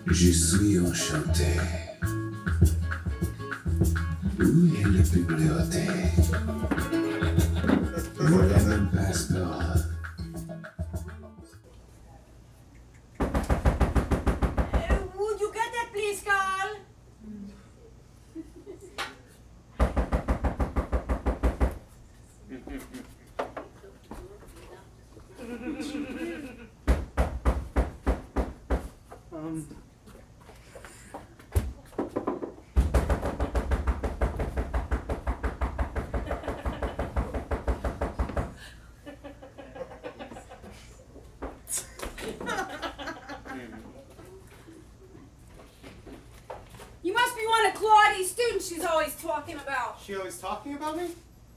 Je suis enchanté. Où est la bibliothèque? Voilà mon passeport. Would you get that, please, Carl? You must be one of Claudie's students she's always talking about. She always talking about me?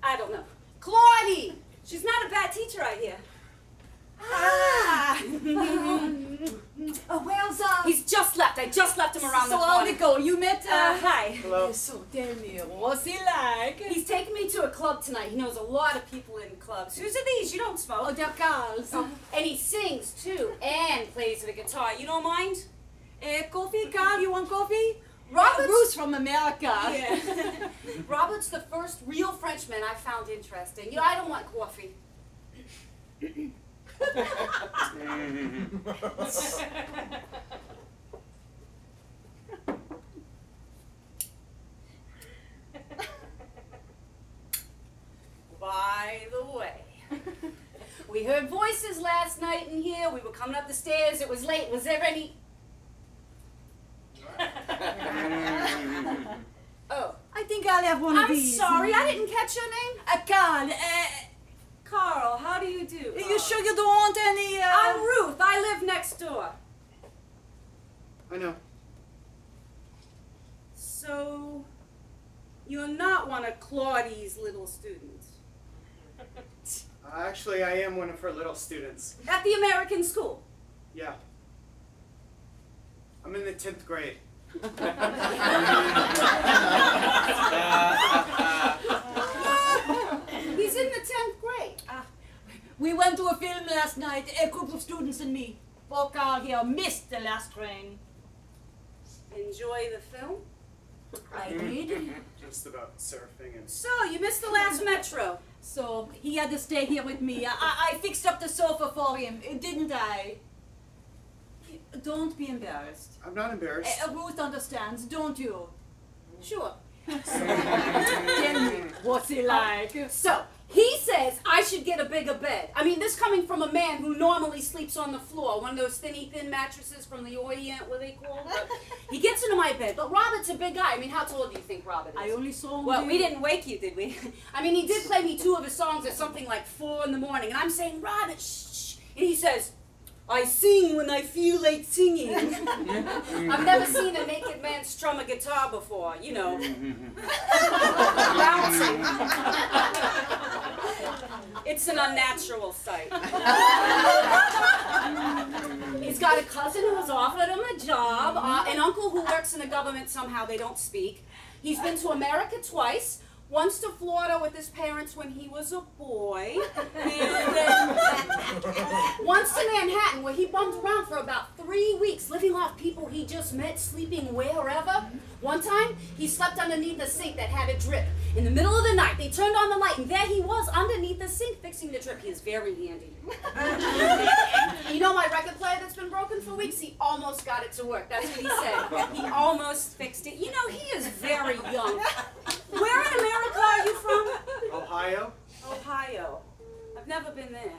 I don't know. Claudie! She's not a bad teacher, I hear. Ah! Where's He's just left. I just left him around the so corner. how'd it go? You met Hi. Hello. So tell me, what's he like? He's taking me to a club tonight. He knows a lot of people in clubs. Whose are these? You don't smoke. Oh, they're Carl's. And he sings, too, and plays the guitar. You don't mind? Coffee, Carl? You want coffee? Robert's... Ruth from America. Yeah. Robert's the first real Frenchman I found interesting. You know, I don't want coffee. By the way, we heard voices last night in here. We were coming up the stairs. It was late. Was there any... Oh. I think I'll have one of I'm these. sorry, I didn't catch your name. Carl, Carl, how do you do? you sure you don't want any, I'm Ruth. I live next door. I know. So, you're not one of Claudie's little students? Actually, I am one of her little students. At the American school? Yeah. I'm in the 10th grade. He's in the 10th grade. We went to a film last night, a group of students and me. Poor Carl here missed the last train. Enjoy the film? I did. Just about surfing and... So, you missed the last metro. So he had to stay here with me. I fixed up the sofa for him, didn't I? Don't be embarrassed. I'm not embarrassed. Ruth understands, don't you? Sure. Tell me, what's he like? So, he says I should get a bigger bed. I mean, this coming from a man who normally sleeps on the floor, one of those thin mattresses from the Orient, what they call it. He gets into my bed, but Robert's a big guy. I mean, how tall do you think Robert is? I only saw him. Well, we didn't wake you, did we? I mean, he did play me 2 of his songs at something like 4 in the morning, and I'm saying, Robert, shh, and he says, I sing when I feel like singing. I've never seen a naked man strum a guitar before, you know. Bouncing. It's an unnatural sight. He's got a cousin who has offered him a job, an uncle who works in the government somehow, they don't speak. He's been to America twice. Once to Florida with his parents when he was a boy, and then once to Manhattan where he bummed around for about 3 weeks, living off people he just met, sleeping wherever. One time, he slept underneath a sink that had a drip. In the middle of the night, they turned on the light, and there he was underneath the sink fixing the drip. He is very handy. You know my record player that's been broken for weeks? He almost got it to work. That's what he said. He almost fixed it. You know, he is very young. Where in America are you from? Ohio? Ohio. I've never been there.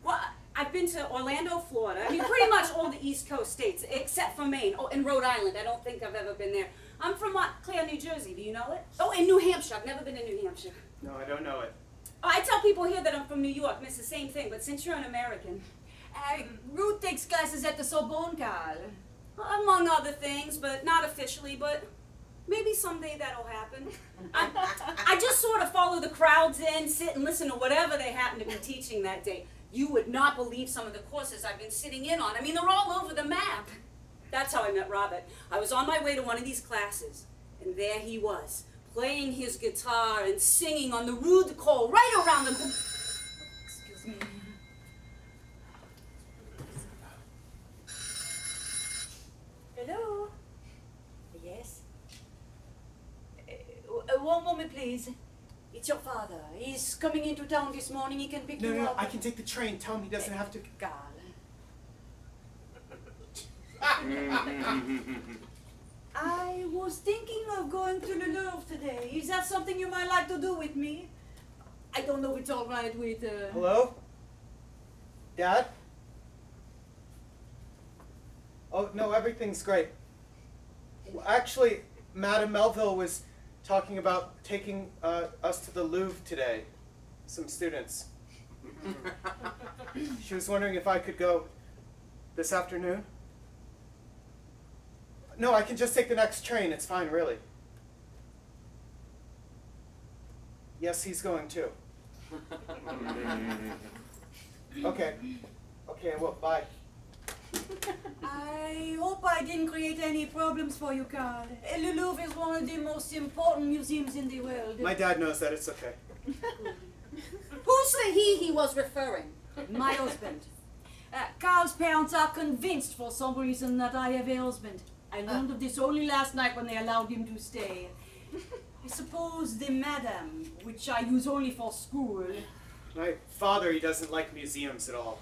Well, I've been to Orlando, Florida. I mean, pretty much all the East Coast states, except for Maine. Oh, and Rhode Island. I don't think I've ever been there. I'm from Montclair, New Jersey. Do you know it? Oh, and New Hampshire. I've never been to New Hampshire. No, I don't know it. Oh, I tell people here that I'm from New York, and it's the same thing, but since you're an American. Ruth takes classes at the Sorbonne, Carl. Among other things, but not officially, but maybe someday that'll happen. I just sort of follow the crowds in, sit and listen to whatever they happen to be teaching that day. You would not believe some of the courses I've been sitting in on. I mean, they're all over the map. That's how I met Robert. I was on my way to one of these classes, and there he was, playing his guitar and singing on the Rue de Coll, right around the... Excuse me. one moment, please. It's your father. He's coming into town this morning. He can pick you No, up. I can take the train. Tell him he doesn't have to. Carl. I was thinking of going to the Louvre today. Is that something you might like to do with me? I don't know if it's all right with... Hello? Dad? Oh, no, everything's great. Well, actually, Madame Melville was talking about taking us to the Louvre today. Some students. She was wondering if I could go this afternoon. No, I can just take the next train. It's fine, really. Yes, he's going too. Okay. Okay, well, bye. I hope I didn't create any problems for you, Carl. Le Louvre is one of the most important museums in the world. My dad knows that. It's okay. Who's the he was referring? My husband. Carl's parents are convinced for some reason that I have a husband. I learned of this only last night when they allowed him to stay. I suppose the madam, which I use only for school. My father, he doesn't like museums at all.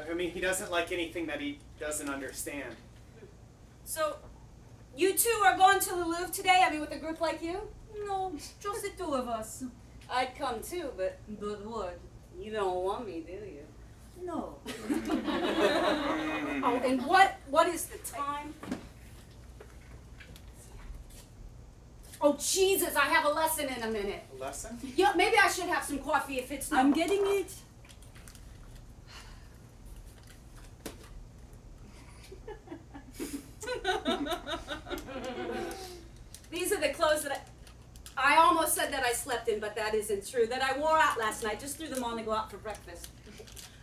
I mean, he doesn't like anything that he doesn't understand. So, you two are going to the Louvre today? I mean, with a group like you? No, just the two of us. I'd come too, but But what? you don't want me, do you? No. Oh, and what is the time? Oh, Jesus, I have a lesson in a minute. A lesson? Yeah, maybe I should have some coffee if it's not. I'm getting it. These are the clothes that I almost said that I slept in, but that isn't true. That I wore out last night. Just threw them on to go out for breakfast.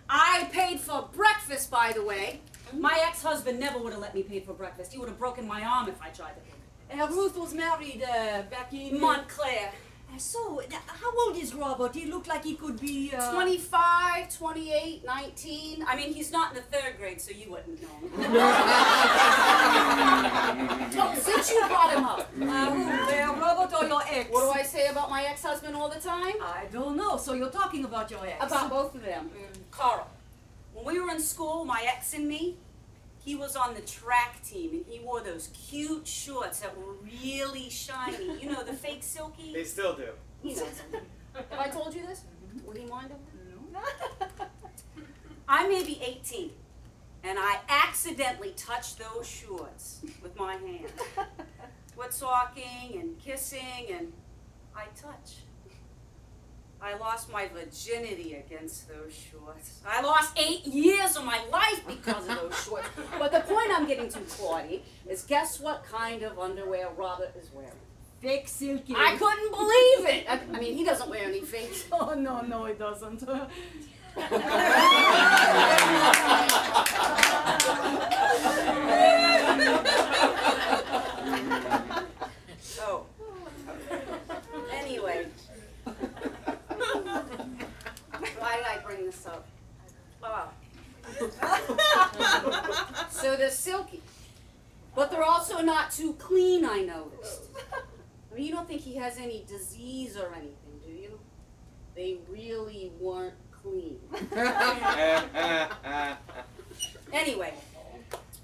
I paid for breakfast, by the way. My ex-husband never would have let me pay for breakfast. He would have broken my arm if I tried to pay. Ruth was married back in... Montclair. So, how old is Robert? He looked like he could be... 25, 28, 19. I mean, he's not in the 3rd grade, so you wouldn't know him. Oh, since you brought him up. Who, Robert or your ex? What do I say about my ex-husband all the time? I don't know. So you're talking about your ex? About both of them. Carl. When we were in school, my ex and me, he was on the track team, and he wore those cute shorts that were really shiny. You know, the fake silky? They still do. He knows them. Have I told you this? Would he mind them? No. I may be 18, and I accidentally touched those shorts with my hand. We're talking and kissing, and I touch. I lost my virginity against those shorts. I lost 8 years of my life because of those shorts. But the point I'm getting to, Claudie, is guess what kind of underwear Robert is wearing? Fake silky. I couldn't believe it. I mean, he doesn't wear any fake. Oh, no, he doesn't. So, anyway. Why did I bring this up? Oh. So they're silky. But they're also not too clean, I noticed. I mean, you don't think he has any disease or anything, do you? They really weren't clean. Anyway,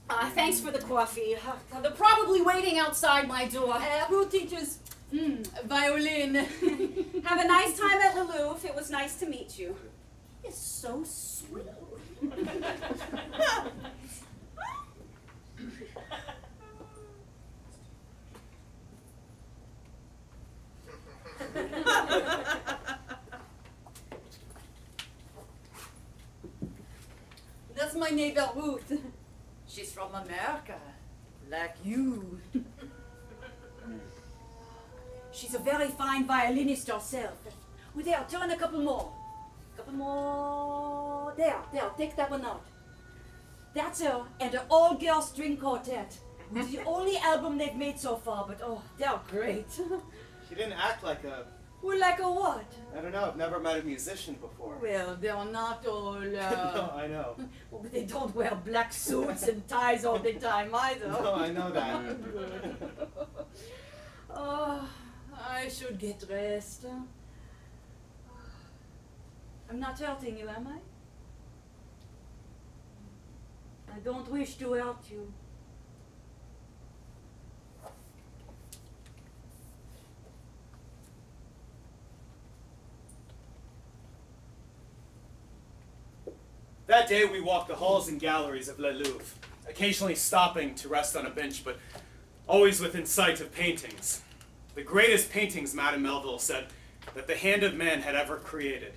thanks for the coffee. They're probably waiting outside my door. Who teaches violin? Have a nice time at the Louvre. It was nice to meet you. You're so sweet. That's my neighbor Ruth. She's from America, like you. She's a very fine violinist herself. Well, there, turn a couple more. Couple more. There, take that one out. That's her and the all-girl string quartet. It's the only album they've made so far, but oh, they're great. She didn't act like a... Well, like a what? I don't know. I've never met a musician before. Well, they're not all... No, I know. Well, but they don't wear black suits and ties all the time either. No, I know that. Oh, I should get dressed. I'm not hurting you, am I? I don't wish to hurt you. That day we walked the halls and galleries of Le Louvre, occasionally stopping to rest on a bench, but always within sight of paintings. The greatest paintings, Madame Melville said, that the hand of man had ever created.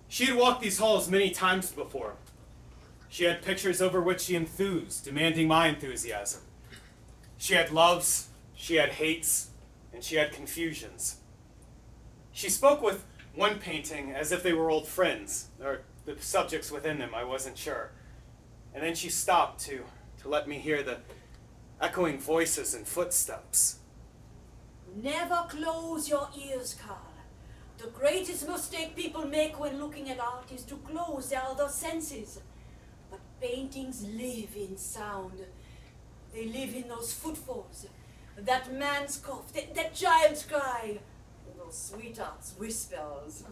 She had walked these halls many times before. She had pictures over which she enthused, demanding my enthusiasm. She had loves, she had hates, and she had confusions. She spoke with one painting as if they were old friends, or the subjects within them, I wasn't sure. And then she stopped to let me hear the echoing voices and footsteps. Never close your ears, Carl. The greatest mistake people make when looking at art is to close their other senses. But paintings live in sound. They live in those footfalls, that man's cough, that child's cry, those sweethearts' whispers.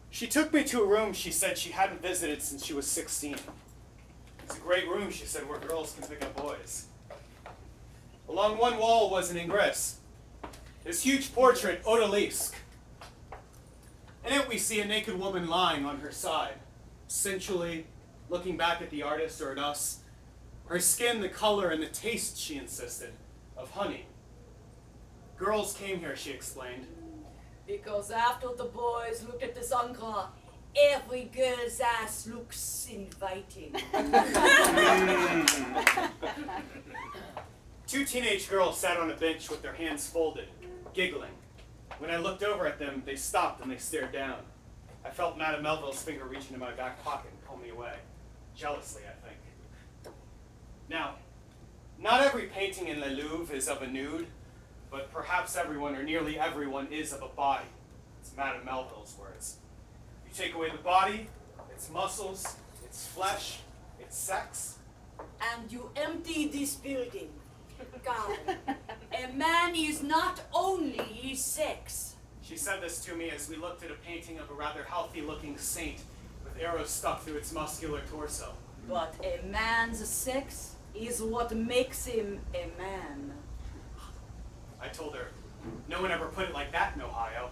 She took me to a room she said she hadn't visited since she was 16. It's a great room, she said, where girls can pick up boys. Along one wall was an ingress. This huge portrait, odalisque. In it we see a naked woman lying on her side, sensually looking back at the artist or at us. Her skin, the color, and the taste, she insisted, of honey. Girls came here, she explained. Because after the boys look at this encre, every girl's ass looks inviting. Two teenage girls sat on a bench with their hands folded, giggling. When I looked over at them, they stopped and they stared down. I felt Madame Melville's finger reach into my back pocket and pull me away. Jealously, I think. Now, not every painting in Le Louvre is of a nude, but perhaps everyone or nearly everyone is of a body. It's Madame Melville's words. You take away the body, its muscles, its flesh, its sex. And you empty this building. God, a man is not only his sex. She said this to me as we looked at a painting of a rather healthy-looking saint with arrows stuck through its muscular torso. But a man's sex is what makes him a man. I told her, no one ever put it like that in Ohio.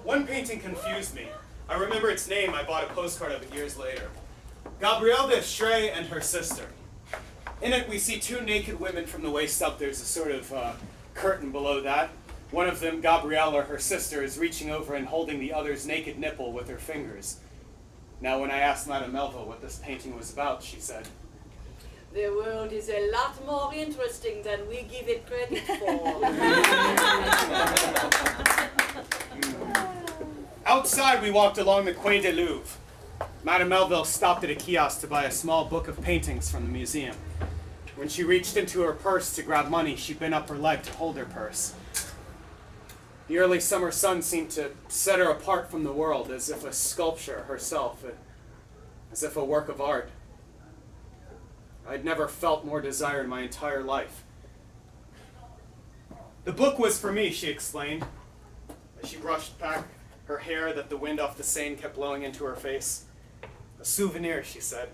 One painting confused me. I remember its name. I bought a postcard of it years later. Gabrielle d'Estrée and her sister. In it, we see two naked women from the waist up. There's a sort of curtain below that. One of them, Gabrielle, or her sister, is reaching over and holding the other's naked nipple with her fingers. Now, when I asked Madame Melville what this painting was about, she said, The world is a lot more interesting than we give it credit for. Outside, we walked along the Quai du Louvre. Madame Melville stopped at a kiosk to buy a small book of paintings from the museum. When she reached into her purse to grab money, she bent up her leg to hold her purse. The early summer sun seemed to set her apart from the world, as if a sculpture herself, as if a work of art. I'd never felt more desire in my entire life. The book was for me, she explained, as she brushed back her hair that the wind off the Seine kept blowing into her face. A souvenir, she said.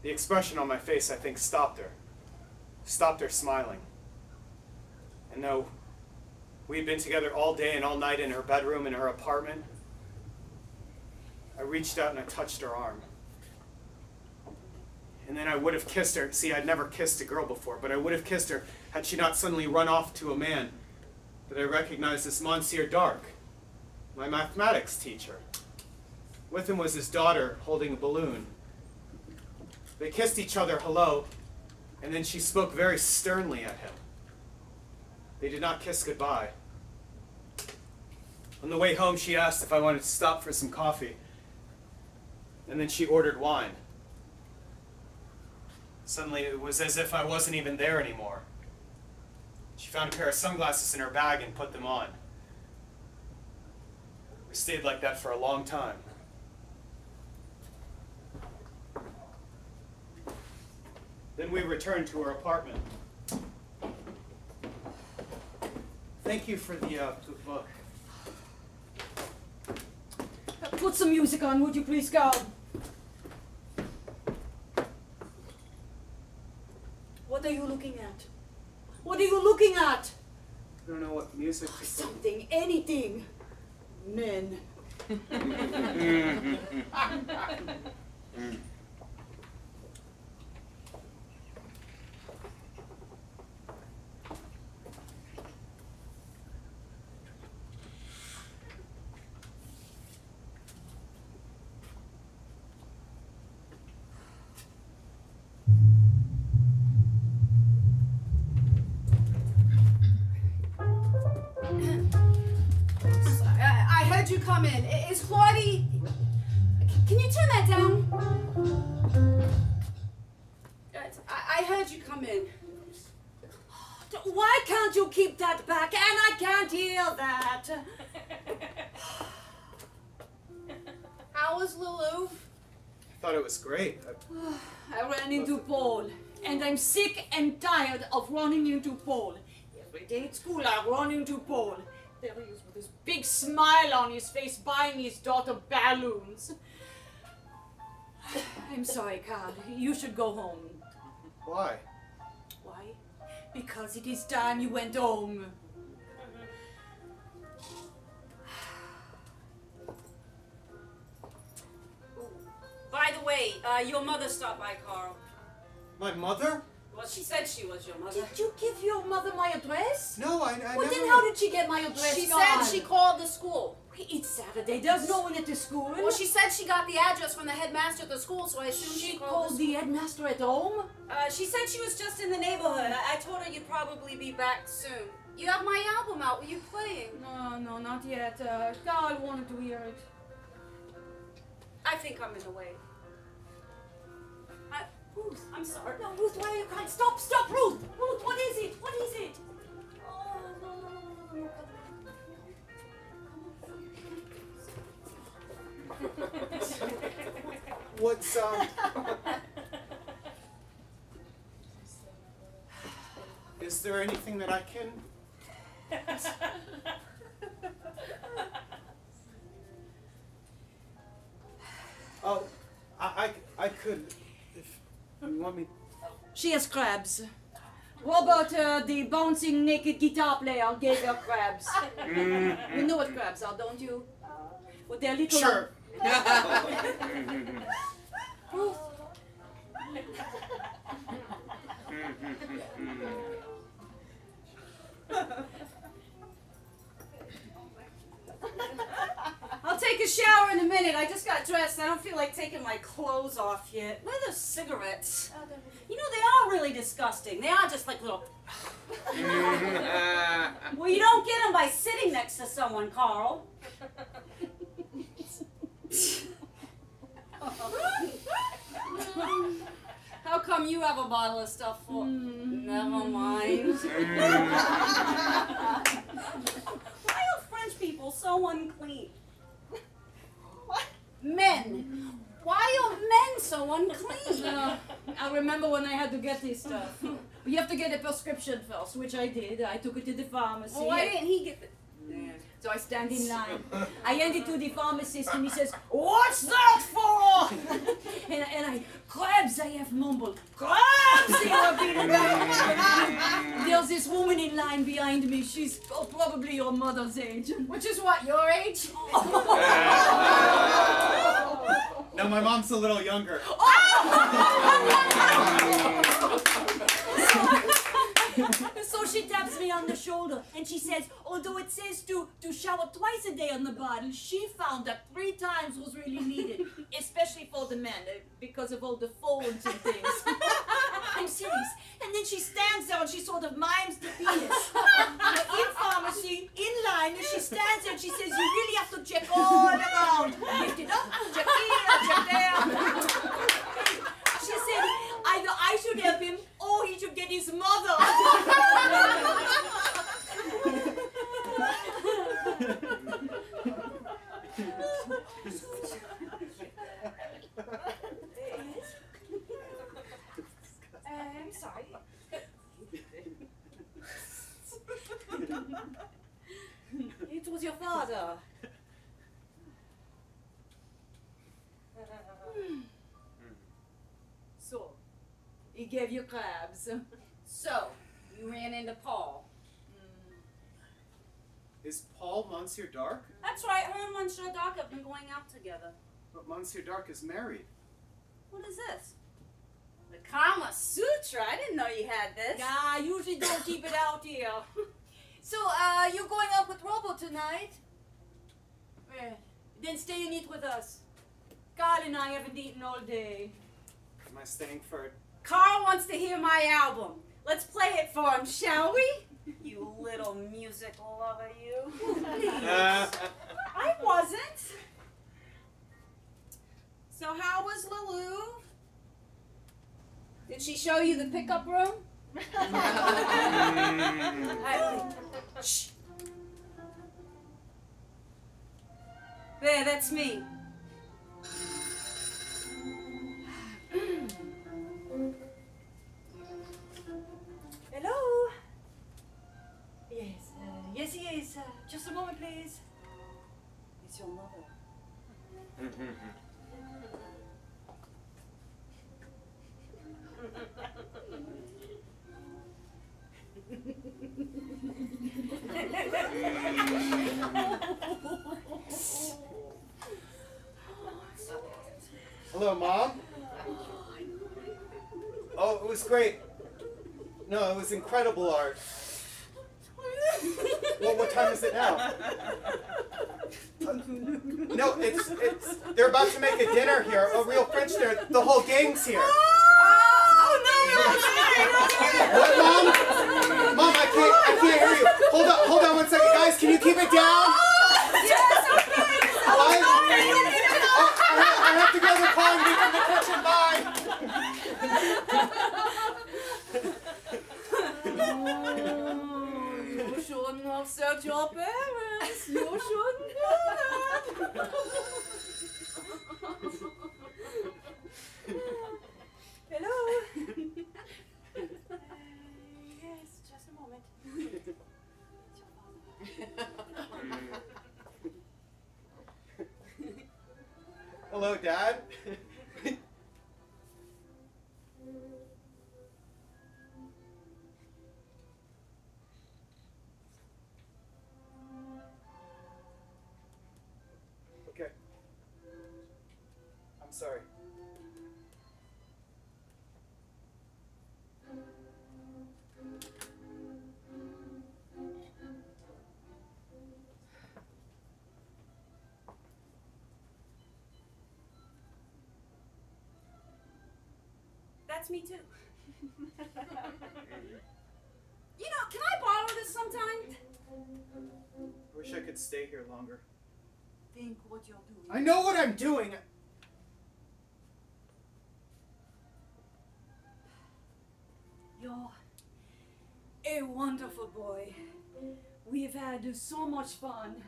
The expression on my face, I think, stopped her smiling. And though we had been together all day and all night in her bedroom in her apartment, I reached out and I touched her arm. And then I would have kissed her. See, I'd never kissed a girl before, but I would have kissed her had she not suddenly run off to a man that I recognized as Monsieur Dark, my mathematics teacher. With him was his daughter holding a balloon. They kissed each other hello, and then she spoke very sternly at him. They did not kiss goodbye. On the way home, she asked if I wanted to stop for some coffee, and then she ordered wine. Suddenly, it was as if I wasn't even there anymore. She found a pair of sunglasses in her bag and put them on. We stayed like that for a long time. Then we returned to our apartment. Thank you for the book. Put some music on, would you please, Carl? What are you looking at? What are you looking at? I don't know what music. Something, anything. Men. You come in. Is Claudie... Can you turn that down? I heard you come in. Why can't you keep that back? And I can't hear that. How was Lulu? I thought it was great. I ran into Paul. And I'm sick and tired of running into Paul. Every day at school I run into Paul. There he is with his big smile on his face buying his daughter balloons. I'm sorry, Carl. You should go home. Why? Why? Because it is time you went home. By the way, your mother stopped by, Carl. My mother? Well, she said she was your mother. Did you give your mother my address? No, I Well, never... then how did she get my address? She Carl? said she called the school. It's Saturday. There's no one at the school. Well, she said she got the address from the headmaster at the school, so I assume She called the headmaster at home? She said she was just in the neighborhood. I told her you'd probably be back soon. You have my album out. Were you playing? No, not yet. Carl wanted to hear it. I think I'm in the way. Ruth, I'm sorry. No, Ruth, why are you crying? Stop, Ruth! Ruth, what is it? What is it? Oh, no. What's, Is there anything that I can... Oh, I could... If you want me... She has crabs. Robert, the bouncing naked guitar player, gave her crabs. You know what crabs are, don't you? Well, they're little... Sure. Ruth. I'll take a shower in a minute. I just got dressed. I don't feel like taking my clothes off yet. Where are those cigarettes? You know, they are really disgusting. They are just like little... Well, you don't get them by sitting next to someone, Carl. How come you have a bottle of stuff for? Never mind. Why are French people so unclean? What? Men. Why are men so unclean? I remember when I had to get this stuff. You have to get a prescription first, which I did. I took it to the pharmacy. Well, why didn't he get the... So I stand in line. I hand it to the pharmacist and he says, "What's that for?" and I, "Crabs," I have mumbled. "Crabs," he repeated back. There's this woman in line behind me. She's probably your mother's age. Which is what, your age? No, my mom's a little younger. So she taps me on the shoulder and she says, although it says to shower twice a day on the bottle, she found that 3 times was really needed, especially for the men, because of all the folds and things. I'm serious. And then she stands there and she sort of mimes the penis. In pharmacy, in line, and she stands there and she says, you really have to check all around. Lift it up, check here, check there. She said, either I should help him or he should get his mother. It was your father. So, he gave you crabs. So, you ran into Paul. Is Paul Monsieur Dark? That's right, her and Monsieur Dark have been going out together. But Monsieur Dark is married. What is this? The Kama Sutra? I didn't know you had this. Yeah, I usually don't keep it out here. So, you're going out with Robo tonight? Well, then stay and eat with us. Carl and I haven't eaten all day. Am I staying for... Carl wants to hear my album. Let's play it for him, shall we? You little music lover, you. I wasn't. So how was Lulu? Did she show you the pickup room? Shh. There, that's me. Hello? Yes, yes he is. Just a moment, please. It's your mother. Hello, Mom? Oh, it was great. No, it was incredible art. Well, what time is it now? No, it's, they're about to make a dinner here, a real French dinner. The whole gang's here. Oh, no. What, Mom? Mom, I can't hear you. Hold on 1 second. Guys, can you keep it down? Yes, okay. What? I have to go to the car and leave from the kitchen. Bye. You shouldn't upset your parents. You shouldn't do that. Hello. Yes, just a moment. It's your father. Hello, Dad. Okay. I'm sorry. That's me too. You know, can I borrow this sometime? Wish I could stay here longer. Think what you're doing. I know what I'm doing. You're a wonderful boy. We've had so much fun.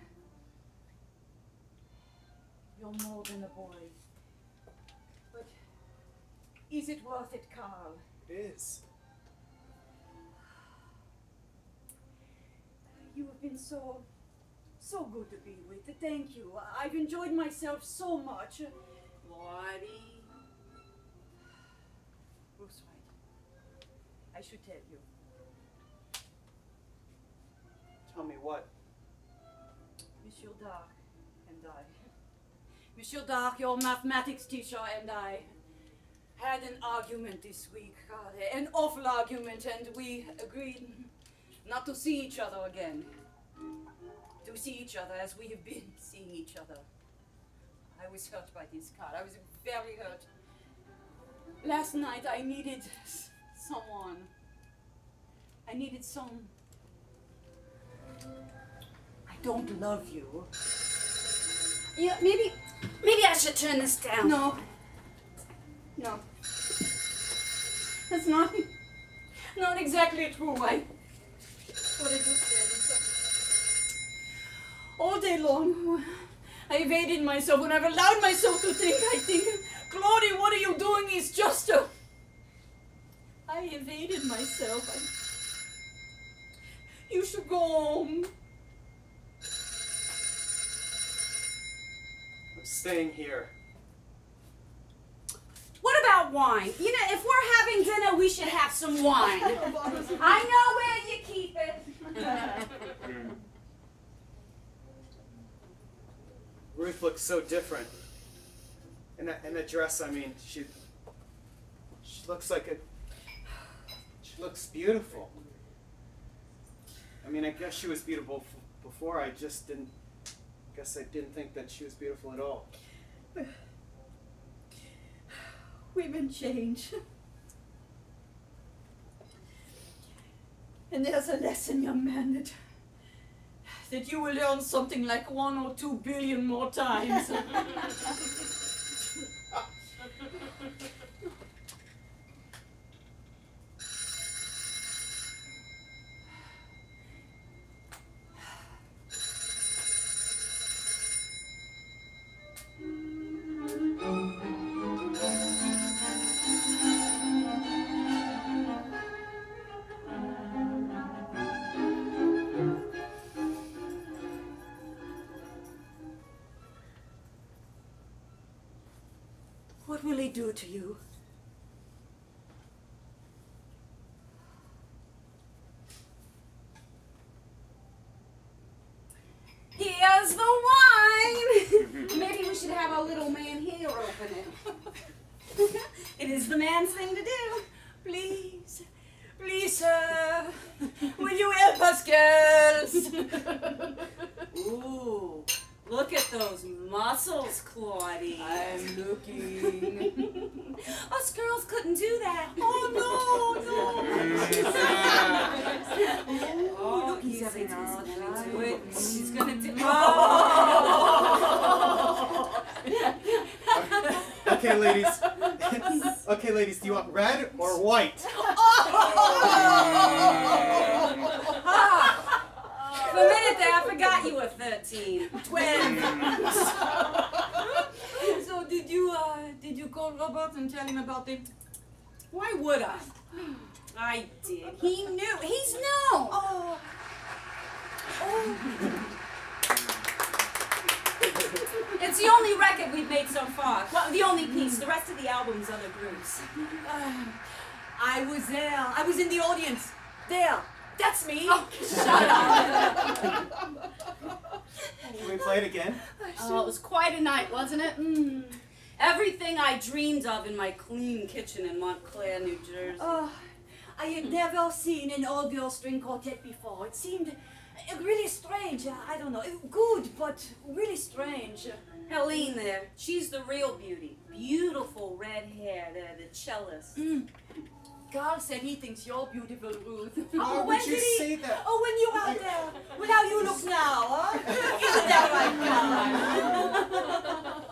You're more than a boy. But is it worth it, Carl? It is. You have been so good to be with. Thank you. I've enjoyed myself so much. Laurie. Ruth's right. I should tell you. Tell me what? Monsieur Dark and I. Monsieur Dark, your mathematics teacher, and I had an argument this week. God, an awful argument, and we agreed not to see each other again. To see each other as we have been seeing each other. I was hurt by this, Carl. I was very hurt. Last night I needed someone. I needed some... I don't love you. Yeah, maybe I should turn this down. No. No. That's not exactly true. What I just said. All day long, I evaded myself. When I've allowed myself to think, I think, Claudie, what are you doing? It's just a... I evaded myself. You should go home. I'm staying here. What about wine? You know, if we're having dinner, we should have some wine. I know where you keep it. Ruth looks so different. In that dress, I mean, she looks like she looks beautiful. I mean, I guess she was beautiful before. I guess I didn't think that she was beautiful at all. Women change. And there's a lesson, young man, that you will learn something like 1 or 2 billion more times. What will he do to you? Here's the wine. Maybe we should have our little man here open it. It is the man's thing to do. Please, please, sir, will you help us, girls? Ooh, look at those muscles, Claudie. I'm looking. Us girls couldn't do that. Oh, no. Oh, Look, he's having a hard time. Wait, she's gonna do. Okay, ladies. Okay, ladies. Do you want red or white? For a minute there, I forgot you were 13. 12. So did you call Robert and tell him about it? Why would I? I did. He knew. He's known. Oh. It's the only record we've made so far. Well, the only piece. The rest of the album's other groups. I was there. I was in the audience. There. That's me. Oh, shut up. Can we play it again? Oh, it was quite a night, wasn't it? Everything I dreamed of in my clean kitchen in Montclair, New Jersey. Oh, I had never seen an all-girl string quartet before. It seemed really strange. I don't know. Good, but really strange. Helene there, she's the real beauty. Beautiful red hair there, the cellist. Carl said he thinks you're beautiful, Ruth. Why would you say that? Oh, when you were out there. Well, how you look now, huh? Isn't that right, Carl?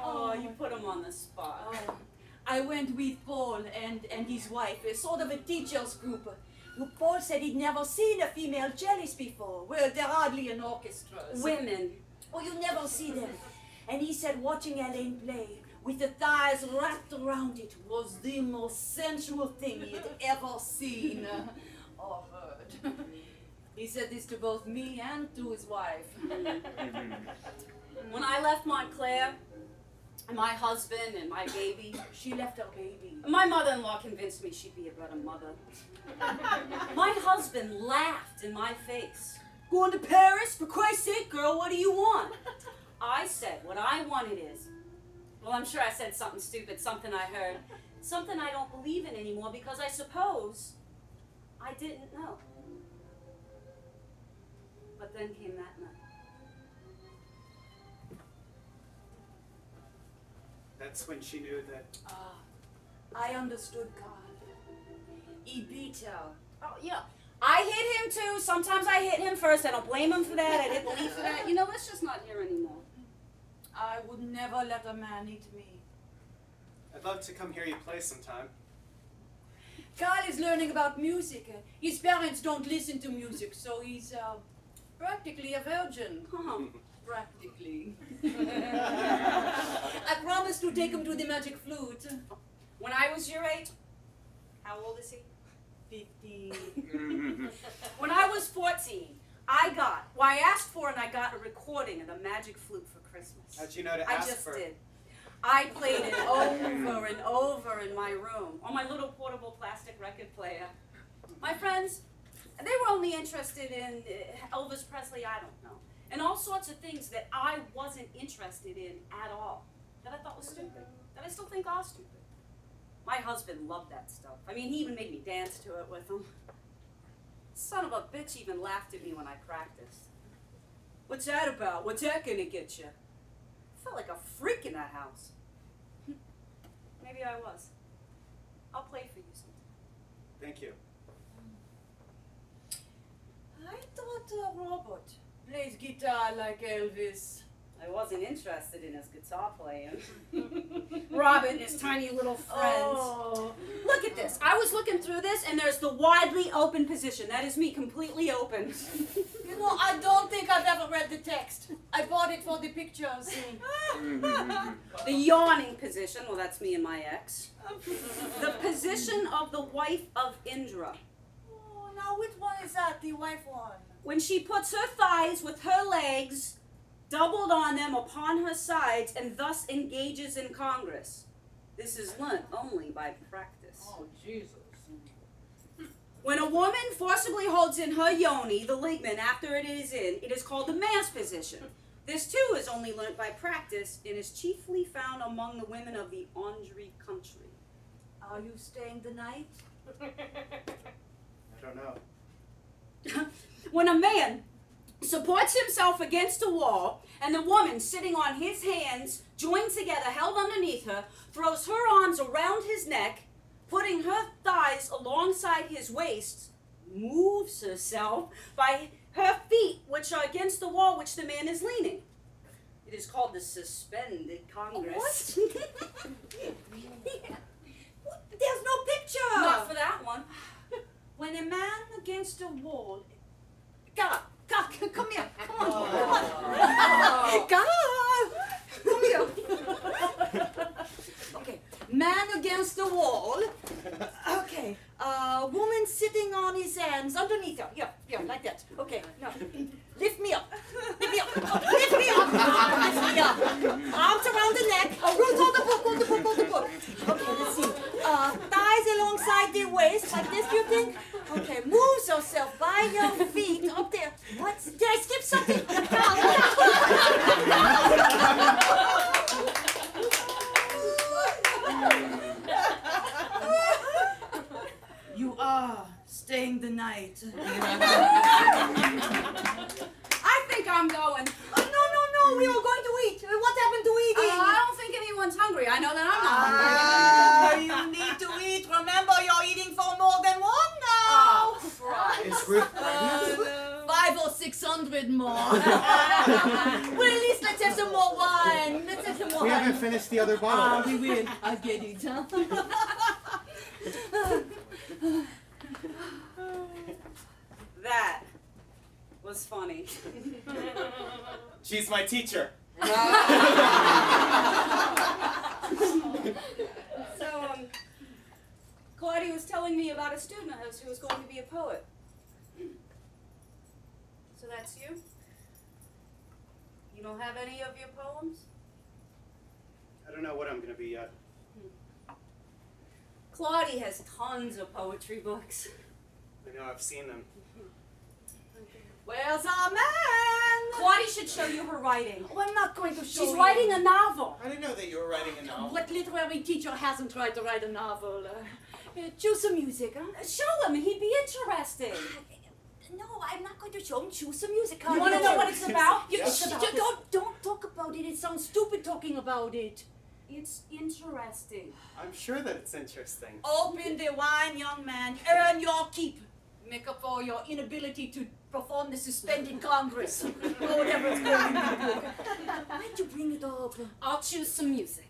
Oh, you put him on the spot. Oh, I went with Paul and his wife, a sort of a teacher's group. Well, Paul said he'd never seen a female cellist before. Well, they're hardly an orchestra. Women. Oh, you never see them. And he said watching Helene play, with the thighs wrapped around it, was the most sensual thing he had ever seen or heard. He said this to both me and to his wife. When I left Montclair, my husband and my baby, She left her baby. my mother-in-law convinced me she'd be a better mother. My husband laughed in my face. Going to Paris? For Christ's sake, girl, what do you want? I said what I wanted is, well, I'm sure I said something stupid, something I heard, something I don't believe in anymore because I suppose I didn't know. But then came that night. That's when she knew that. I understood, Carl. He beat her. Oh, yeah. I hit him too. Sometimes I hit him first. I don't blame him for that. I didn't believe for that. You know, let's just not hear anymore. I would never let a man eat me. I'd love to come hear you play sometime. Carl is learning about music. His parents don't listen to music, so he's practically a virgin. Huh. Practically. I promised to take him to the magic flute. When I was your age, how old is he? 15. When I I asked for and I got a recording of the Magic Flute for Christmas. How'd you know to I ask just for? did. I played it over and over in my room on my little portable plastic record player. My friends, they were only interested in Elvis Presley, I don't know, and all sorts of things that I wasn't interested in at all, that I thought was stupid, that I still think are stupid. My husband loved that stuff. I mean, he even made me dance to it with him. Son of a bitch even laughed at me when I practiced. What's that about? What's that gonna get you? I felt like a freak in that house. Maybe I was. I'll play for you sometime. Thank you. I thought Robert plays guitar like Elvis. I wasn't interested in his guitar playing. Robin and his tiny little friends. Oh. Look at this. I was looking through this and there's the widely open position. That is me, completely open. You know, I don't think I've ever read the text. I bought it for the pictures. The yawning position, well that's me and my ex. The position of the wife of Indra. Oh, now which one is that, the wife one? When she puts her thighs with her legs doubled on them upon her sides and thus engages in congress. This is learnt only by practice. Oh, Jesus. When a woman forcibly holds in her yoni, the ligament, after it is called the man's position. This too is only learnt by practice and is chiefly found among the women of the Andri country. Are you staying the night? I don't know. When a man supports himself against a wall, and the woman sitting on his hands, joined together, held underneath her, throws her arms around his neck, putting her thighs alongside his waist, moves herself by her feet, which are against the wall which the man is leaning. It is called the suspended congress. What? There's no picture! Not for that one. When a man against a wall... God, come here. Come on. God, come here. Okay, man against the wall. Okay, woman sitting on his hands underneath her. Yeah, like that. Okay, now, lift me up. Lift me up. Lift me up. Lift me up. Arms around the neck. Ruth, hold the book. Okay, let's see. Thighs alongside the waist, like this, you think? Okay, moves yourself by your feet up there. What? Did I skip something? You are staying the night. I think I'm going. No, we were going to eat. What happened to eating? I don't think anyone's hungry. I know that I'm not hungry. You need to eat. Remember, you're eating for more than one now. Oh, Christ. Is Ruth pregnant? 500 or 600 more. Well, at least let's have some more wine. Let's have some more We wine. haven't finished the other bottle. We will. I get it. That was funny. She's my teacher. So, Claudia was telling me about a student of hers who was going to be a poet. So that's you? You don't have any of your poems? I don't know what I'm going to be yet. Claudia has tons of poetry books. I know, I've seen them. Where's our man? Claudia should show you her writing. Oh, I'm not going to show She's you. writing a novel. I didn't know that you were writing a novel. What literary teacher hasn't tried to write a novel? Choose some music, huh? Show him, he'd be interested. No, I'm not going to show him. Choose some music. You want to know what it's about? You, Yeah. don't talk about it. It sounds stupid talking about it. It's interesting. I'm sure that it's interesting. Open the wine, young man. Earn your keep. Make up for your inability to perform the suspended congress. Or whatever it's going to be. Why'd you bring it up? I'll choose some music.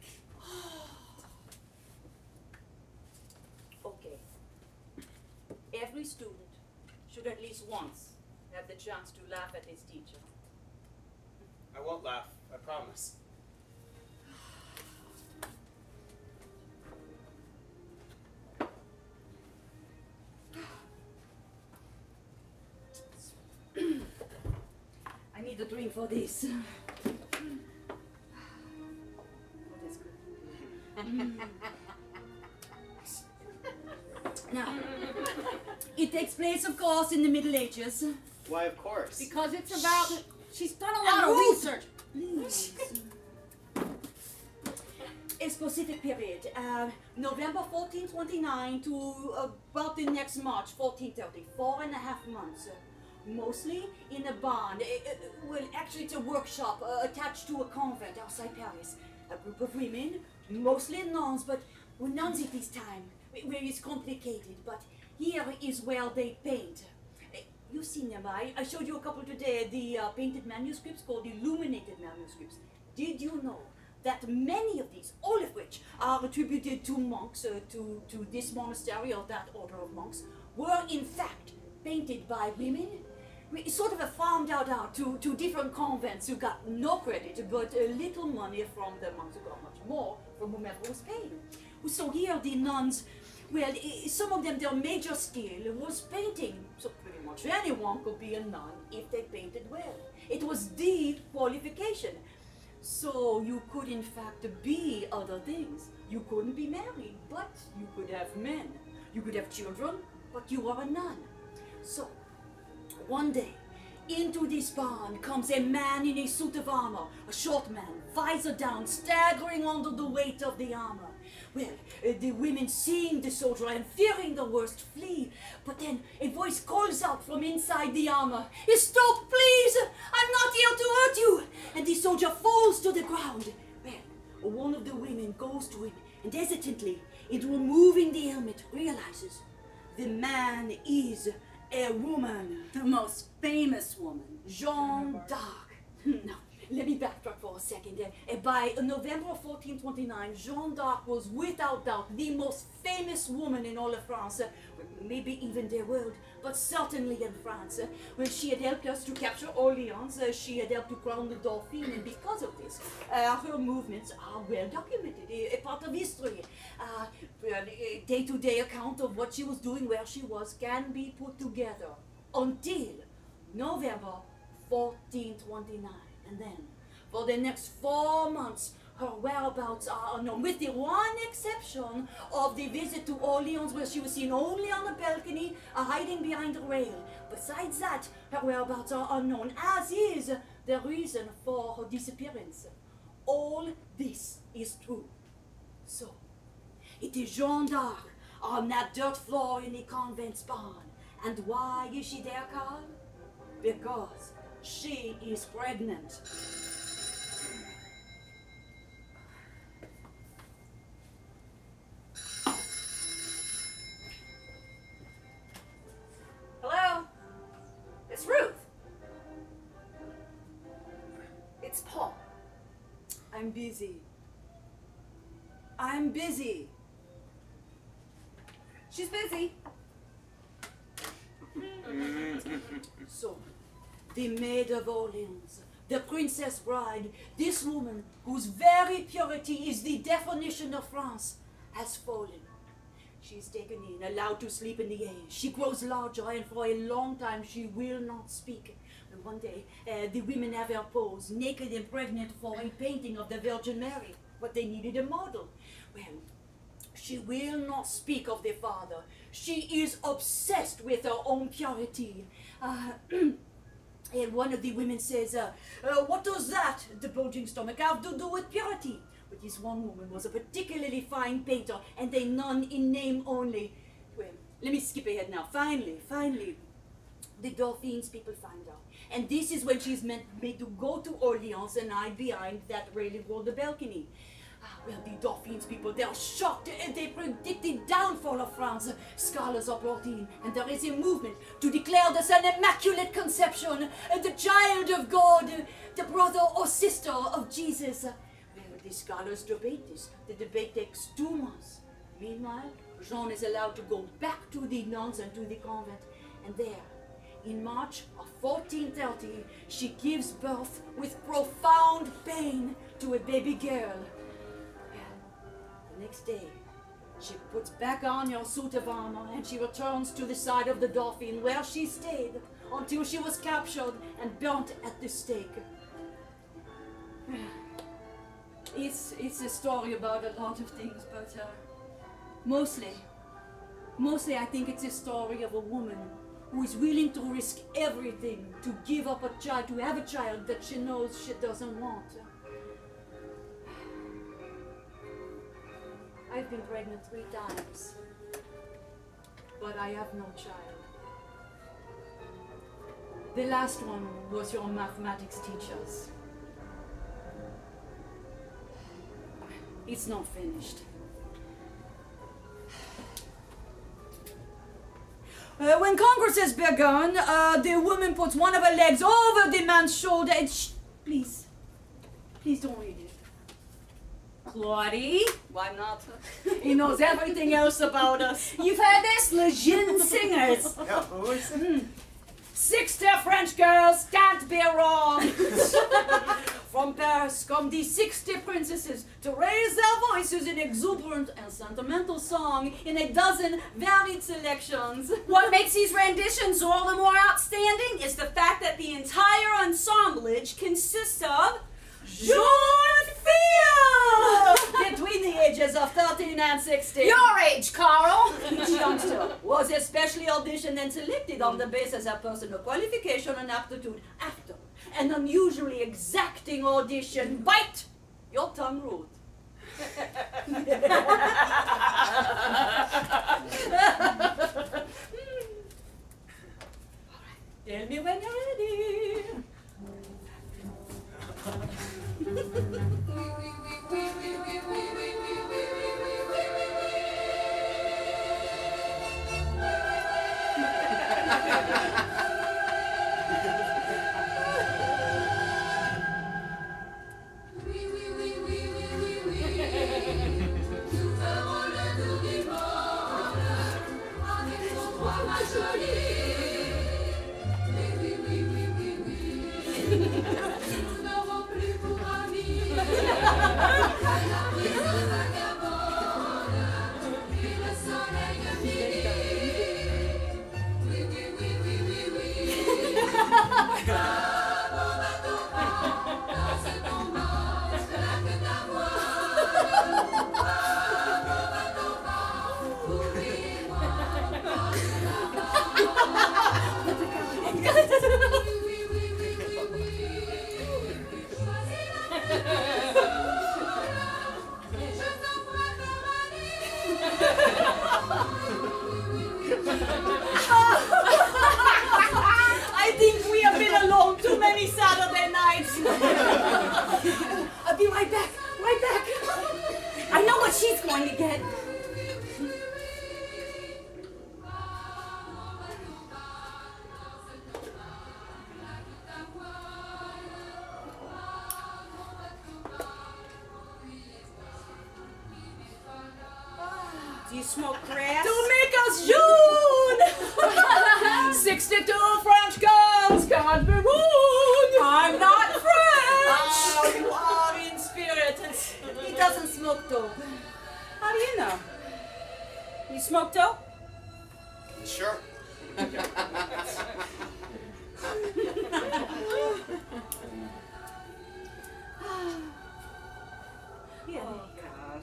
Okay. Every student should at least once have the chance to laugh at his teacher. I won't laugh, I promise. ready for this. Now, it takes place, of course, in the Middle Ages. Why, of course. Because it's about... She's done a lot of Ruth! research. Please. A specific period, November 1429 to about the next March 1430, 4.5 months. Mostly in a barn. Well, actually it's a workshop attached to a convent outside Paris. A group of women, mostly nuns, but nuns at this time, where it's complicated, but here is where they paint. You've seen them, I showed you a couple today, the painted manuscripts called illuminated manuscripts. Did you know that many of these, all of which are attributed to monks, to this monastery or that order of monks, were in fact painted by women? It's sort of a farmed out art to different convents who got no credit, but a little money from the monks who got much more from whomever was paid. So here the nuns, well, some of them, their major skill was painting. So pretty much anyone could be a nun if they painted well. It was the qualification. So you could in fact be other things. You couldn't be married, but you could have men. You could have children, but you were a nun. So one day, into this barn comes a man in a suit of armor, a short man, visor down, staggering under the weight of the armor. Well, the women seeing the soldier and fearing the worst flee, but then a voice calls out from inside the armor, "Stop, please! I'm not here to hurt you!" And the soldier falls to the ground. Well, one of the women goes to him and hesitantly, in removing the helmet, realizes the man is a woman. The most famous woman. Jeanne d'Arc. Now, let me backtrack for a second. By November 1429, Jeanne d'Arc was without doubt the most famous woman in all of France, maybe even the world, but certainly in France. When she had helped us to capture Orleans, she had helped to crown the Dauphin, and because of this, her movements are well documented, a part of history. A day-to-day account of what she was doing, where she was, can be put together until November 1429. And then, for the next 4 months, her whereabouts are unknown, with the one exception of the visit to Orleans, where she was seen only on the balcony, hiding behind a rail. Besides that, her whereabouts are unknown, as is the reason for her disappearance. All this is true. So, it is Jeanne d'Arc on that dirt floor in the convent's barn. And why is she there, Carl? Because she is pregnant. Hello? It's Ruth. It's Paul. I'm busy. I'm busy. She's busy. So, the Maid of Orleans, the Princess Bride, this woman whose very purity is the definition of France, has fallen. She's taken in, allowed to sleep in the air. She grows larger, and for a long time she will not speak. And one day, the women have her pose, naked and pregnant, for a painting of the Virgin Mary. But they needed a model. Well, she will not speak of the Father. She is obsessed with her own purity. And one of the women says, "What does that, the bulging stomach, have to do with purity?" But this one woman was a particularly fine painter, and a nun in name only. Well, let me skip ahead now. Finally, the Dauphin's people find out. And this is when she's made to go to Orleans and hide behind that railing on the balcony. Well, the Dauphin's people, they're shocked, and they predict the downfall of France. Scholars are brought in, and there is a movement to declare this an immaculate conception, the child of God, the brother or sister of Jesus. Well, the scholars debate this. The debate takes 2 months. Meanwhile, Jeanne is allowed to go back to the nuns and to the convent, and there, in March of 1430, she gives birth with profound pain to a baby girl. Next day, she puts back on her suit of armor and she returns to the side of the Dauphin, where she stayed until she was captured and burnt at the stake. It's a story about a lot of things, but mostly I think it's a story of a woman who is willing to risk everything to give up a child, to have a child that she knows she doesn't want. I've been pregnant 3 times, but I have no child. The last one was your mathematics teacher's. It's not finished. When Congress has begun, the woman puts one of her legs over the man's shoulder and please don't read it. Claudie? Why not? He knows everything else about us. You've heard this? Lejeune singers. Yeah, who is it? 60 French girls can't be wrong. From Paris come the 60 princesses to raise their voices in exuberant and sentimental song in a dozen varied selections. What makes these renditions all the more outstanding is the fact that the entire ensemblage consists of jeune filles Between the ages of 13 and 16. Your age, Carl. Each youngster was especially auditioned and selected on the basis of personal qualification and aptitude after an unusually exacting audition. Bite your tongue, Ruth. Tell me when you're ready. I think we have been alone too many Saturday nights. I'll be right back, right back. I know what she's going to get. Do you smoke grass? To make us June! 62 French girls can't be rude! I'm not French! Oh, you are in spirit. He doesn't smoke dope. How do you know? You smoke dope? Sure. Yeah. Oh, God.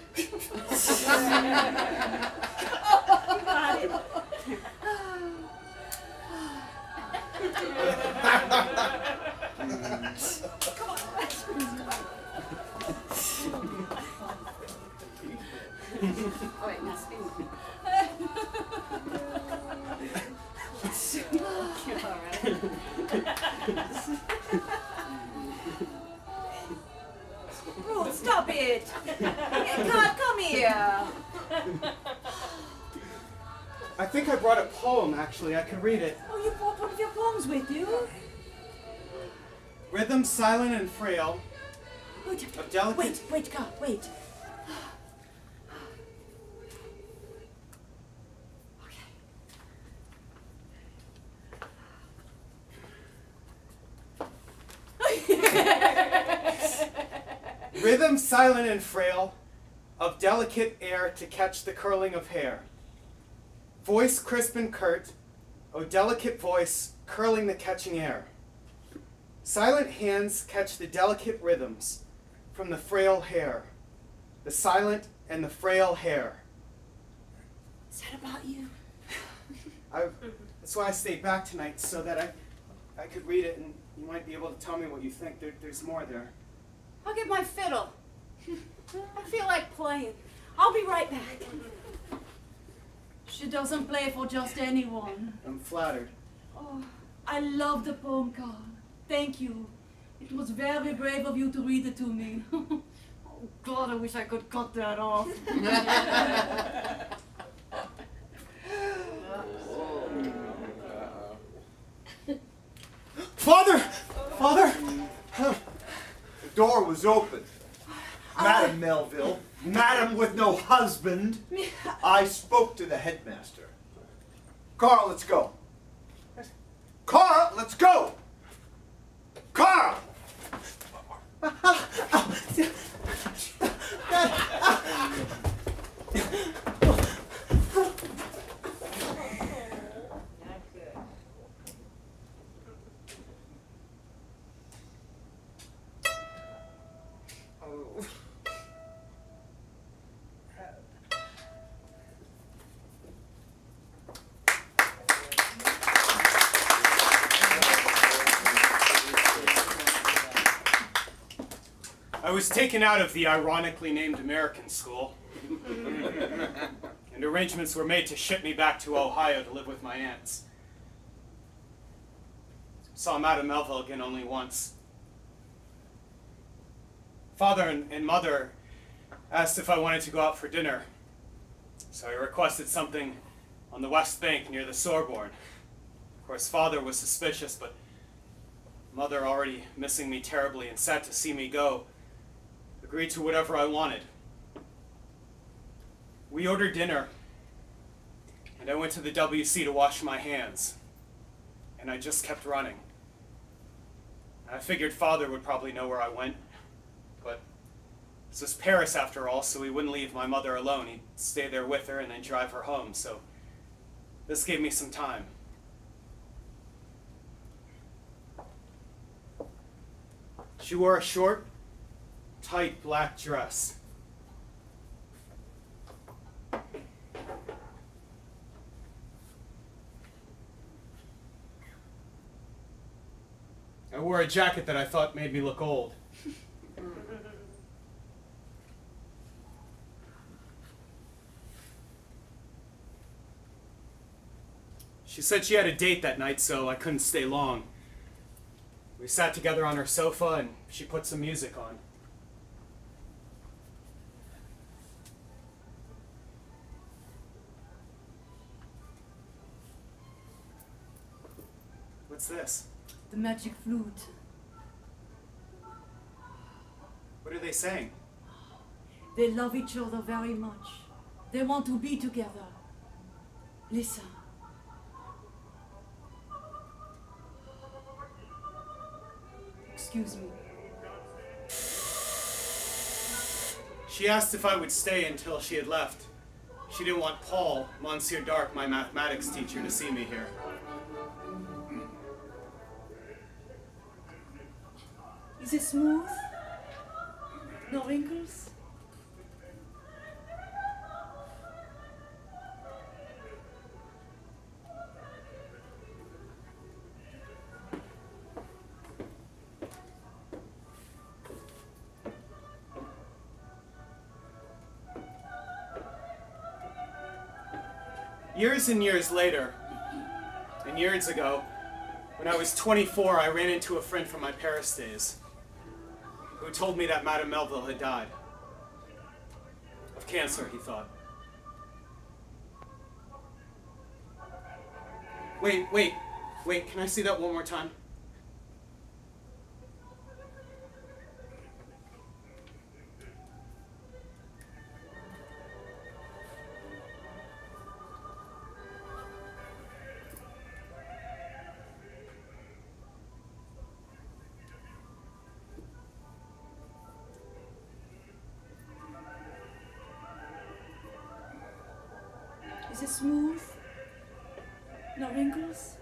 All right, now spin. Ruth, stop it! Come here! I think I brought a poem, actually. I can read it. Oh, you brought one of your poems with you? Rhythm silent and frail, Wait, of delicate... wait, God, wait. Rhythm silent and frail, of delicate air to catch the curling of hair. Voice crisp and curt, O delicate voice, curling the catching air. Silent hands catch the delicate rhythms, from the frail hair. The silent and the frail hair. Is that about you? That's why I stayed back tonight, so that I could read it and you might be able to tell me what you think. There's more there. I'll get my fiddle. I feel like playing. I'll be right back. She doesn't play for just anyone. I'm flattered. Oh, I love the poem, Carl. Thank you. It was very brave of you to read it to me. Oh, God, I wish I could cut that off. Father! Father! The door was open. Madam Melville, Madam with no husband. I spoke to the headmaster. Carl, let's go. Carl, let's go! Carl! I was taken out of the ironically named American school, and arrangements were made to ship me back to Ohio to live with my aunts. Saw Madam Melville again only once. Father and Mother asked if I wanted to go out for dinner, so I requested something on the West Bank near the Sorbonne. Of course, Father was suspicious, but Mother, already missing me terribly and sad to see me go, agreed to whatever I wanted. We ordered dinner, and I went to the WC to wash my hands, and I just kept running. I figured Father would probably know where I went, but this was Paris after all, so he wouldn't leave my mother alone. He'd stay there with her and then drive her home, so this gave me some time. She wore a short, tight black dress. I wore a jacket that I thought made me look old. She said she had a date that night, so I couldn't stay long. We sat together on her sofa and she put some music on. What's this? The magic flute. What are they saying? They love each other very much. They want to be together. Listen. Excuse me. She asked if I would stay until she had left. She didn't want Paul, Monsieur Dark, my mathematics teacher, to see me here. Is it smooth? No wrinkles? Years and years later, and years ago, when I was 24, I ran into a friend from my Paris days who told me that Madame Melville had died. Of cancer, he thought. Wait, can I see that one more time? Is it smooth? No wrinkles?